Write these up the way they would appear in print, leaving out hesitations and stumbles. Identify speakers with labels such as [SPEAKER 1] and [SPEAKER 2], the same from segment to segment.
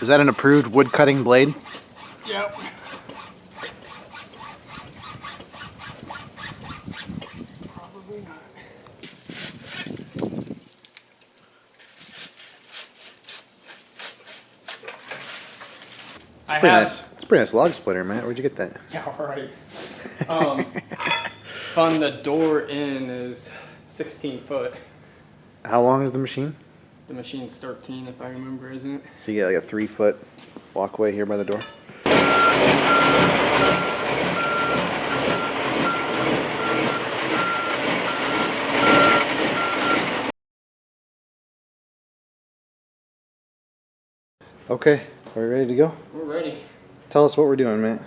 [SPEAKER 1] Is that an approved wood cutting blade?
[SPEAKER 2] Yep. Probably not.
[SPEAKER 1] It's pretty nice. It's a pretty nice log splitter, Matt. Where'd you get that?
[SPEAKER 2] Yeah, alright. From the door in is 16 foot.
[SPEAKER 1] How long is the machine?
[SPEAKER 2] The machine's 13 if I remember, isn't it?
[SPEAKER 1] So you get like a 3-foot walkway here by the door? Okay, are we ready to go?
[SPEAKER 2] We're ready.
[SPEAKER 1] Tell us what we're doing, Matt.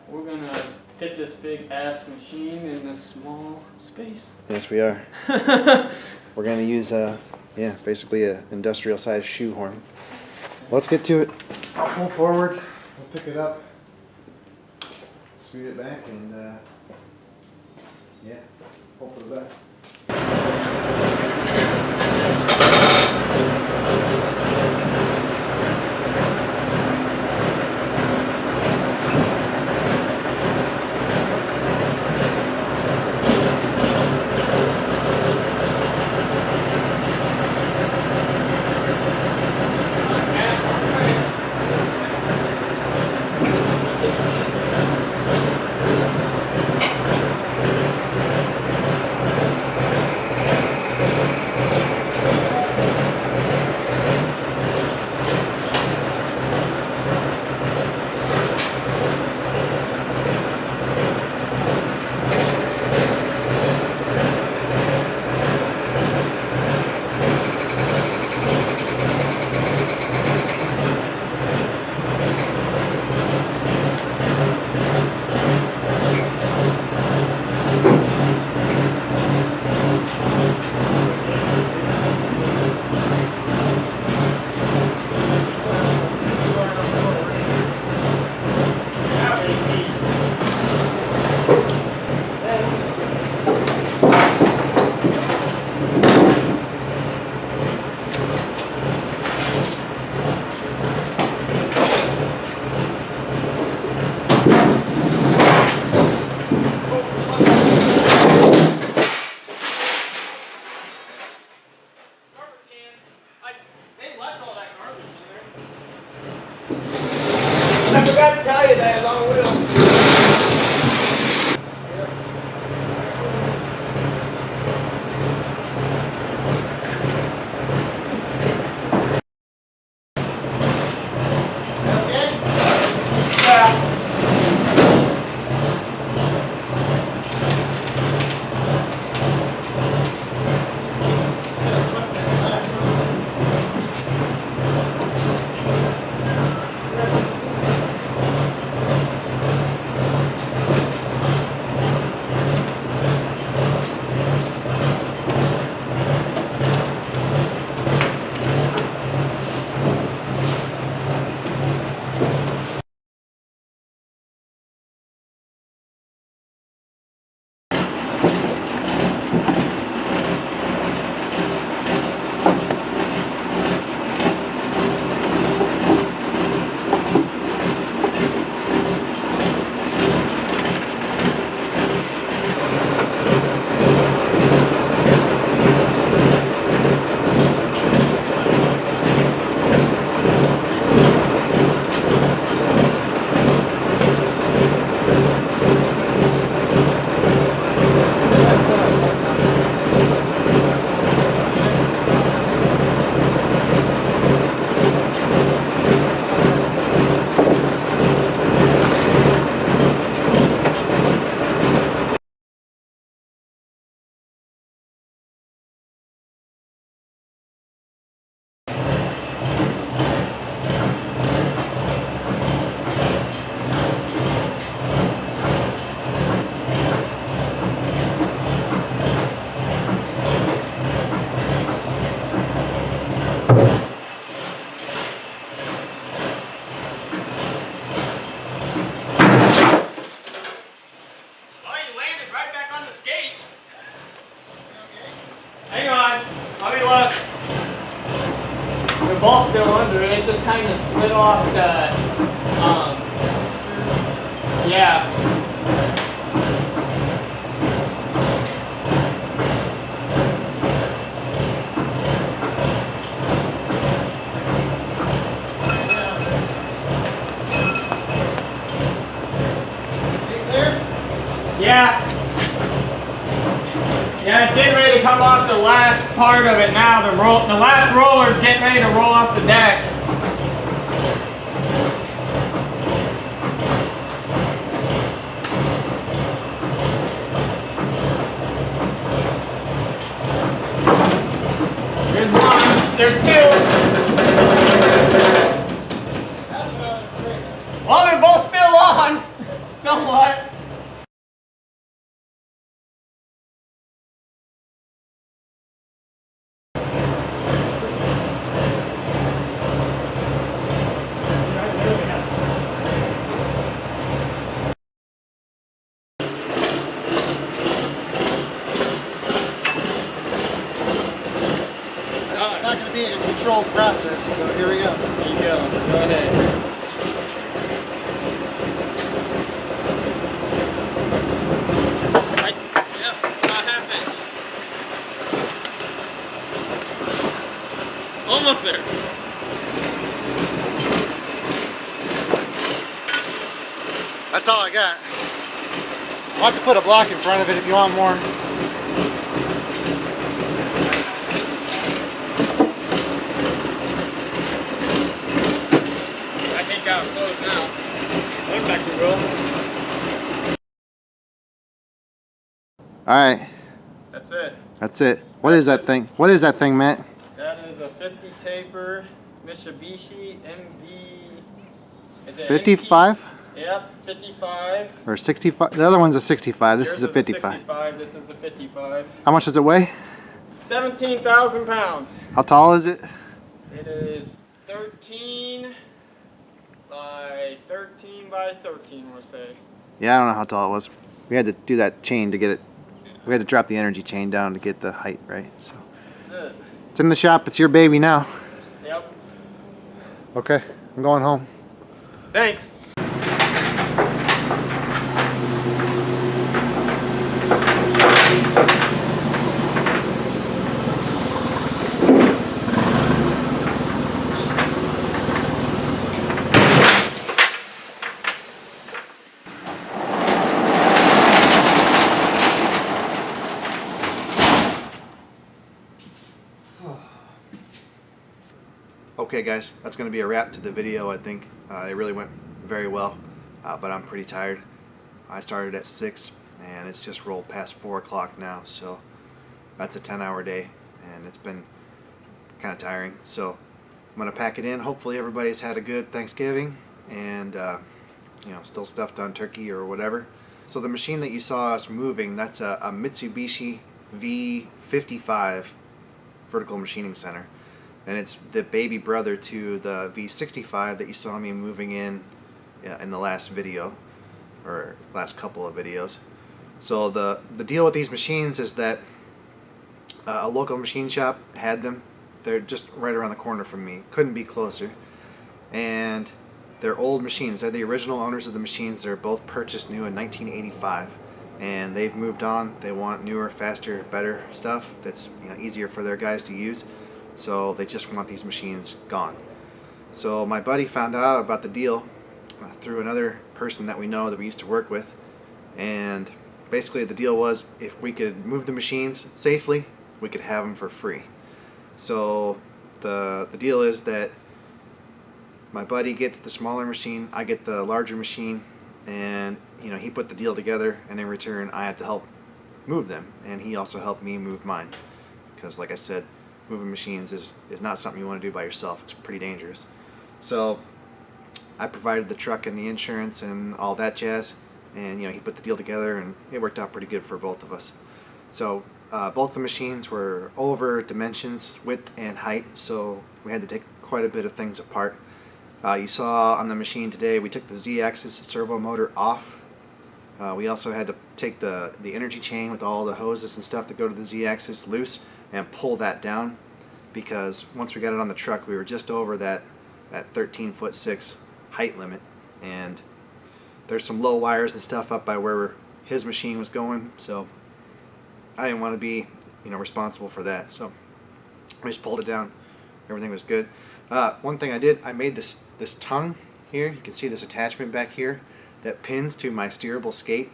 [SPEAKER 2] We're gonna fit this big ass machine in this small space.
[SPEAKER 1] Yes, we are. We're gonna use yeah, basically an industrial sized shoehorn. Let's get to it. I'll pull forward, we'll pick it up, scoot it back, and yeah, hope for the best.
[SPEAKER 2] I forgot to tell you that it's on wheels. off the, yeah. Yeah. Yeah, it's getting ready to come off the last part of it now. The last roller's getting ready to roll off the deck. There's one. There's two. Well, they're both still on, somewhat.
[SPEAKER 1] It's not going to be a controlled process, so here we go.
[SPEAKER 2] There you go. Go ahead. Right. Yep. About half inch. Almost there.
[SPEAKER 1] That's all I got. I'll have to put a block in front of it if you want more.
[SPEAKER 2] Got it closed now. Looks like we will.
[SPEAKER 1] Alright.
[SPEAKER 2] That's it.
[SPEAKER 1] That's it. What is that thing? What is that thing, Matt?
[SPEAKER 2] That is a 50 taper Mitsubishi MV. Is it
[SPEAKER 1] 55?
[SPEAKER 2] Yep, 55.
[SPEAKER 1] Or 65? The other one's a 65. This
[SPEAKER 2] Yours
[SPEAKER 1] is a 55.
[SPEAKER 2] 65. This is a 55.
[SPEAKER 1] How much does it weigh?
[SPEAKER 2] 17,000 pounds.
[SPEAKER 1] How tall is it?
[SPEAKER 2] It is 13 by 13, we'll say.
[SPEAKER 1] Yeah, I don't know how tall it was. We had to do that chain to get it. We had to drop the energy chain down to get the height right. So
[SPEAKER 2] That's it.
[SPEAKER 1] it's in the shop. It's your baby now.
[SPEAKER 2] Yep.
[SPEAKER 1] Okay, I'm going home.
[SPEAKER 2] Thanks.
[SPEAKER 1] Okay guys, that's going to be a wrap to the video. I think it really went very well, but I'm pretty tired. I started at 6 and it's just rolled past 4 o'clock now, so that's a 10-hour day and it's been kind of tiring. So I'm going to pack it in. Hopefully everybody's had a good Thanksgiving and you know, still stuffed on turkey or whatever. So the machine that you saw us moving, that's a Mitsubishi V65 vertical machining center. And it's the baby brother to the V65 that you saw me moving in the last video, or last couple of videos. So the deal with these machines is that a local machine shop had them. They're just right around the corner from me. Couldn't be closer. And they're old machines. They're the original owners of the machines. They're both purchased new in 1985. And they've moved on. They want newer, faster, better stuff that's, you know, easier for their guys to use. So they just want these machines gone. So my buddy found out about the deal through another person that we know that we used to work with, and basically the deal was if we could move the machines safely, we could have them for free. So the deal is that my buddy gets the smaller machine, I get the larger machine, and you know, he put the deal together, and in return I have to help move them, and he also helped me move mine, because like I said, moving machines is not something you want to do by yourself. It's pretty dangerous. So I provided the truck and the insurance and all that jazz, and you know, he put the deal together and it worked out pretty good for both of us. So both the machines were over dimensions, width and height, so we had to take quite a bit of things apart. You saw on the machine today we took the Z-axis servo motor off. We also had to take the energy chain with all the hoses and stuff that go to the Z-axis loose and pull that down, because once we got it on the truck we were just over that that 13'6" height limit, and there's some low wires and stuff up by where his machine was going, so I didn't want to be, you know, responsible for that. So I just pulled it down. Everything was good. One thing I did, I made this tongue here. You can see this attachment back here that pins to my steerable skate,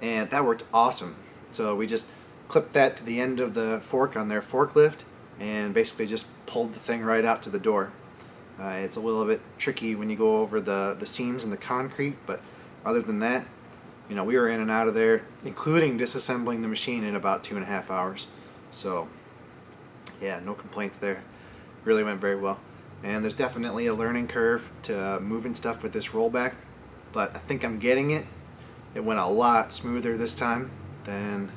[SPEAKER 1] and that worked awesome. So we just clipped that to the end of the fork on their forklift and basically just pulled the thing right out to the door. It's a little bit tricky when you go over the seams in the concrete, but other than that, you know, we were in and out of there, including disassembling the machine, in about 2.5 hours. So yeah, no complaints there. Really went very well. And there's definitely a learning curve to moving stuff with this rollback, but I think I'm getting it. It went a lot smoother this time than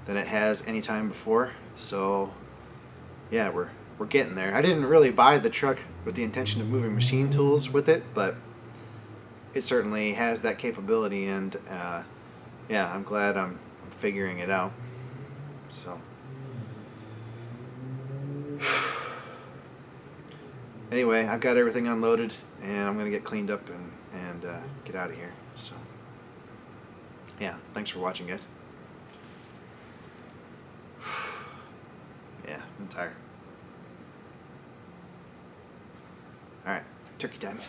[SPEAKER 1] it has any time before. So yeah, we're getting there. I didn't really buy the truck with the intention of moving machine tools with it, but it certainly has that capability, and yeah, I'm glad I'm figuring it out. So anyway, I've got everything unloaded, and I'm gonna get cleaned up and get out of here. So yeah, thanks for watching, guys. Yeah, I'm tired. Alright, turkey time.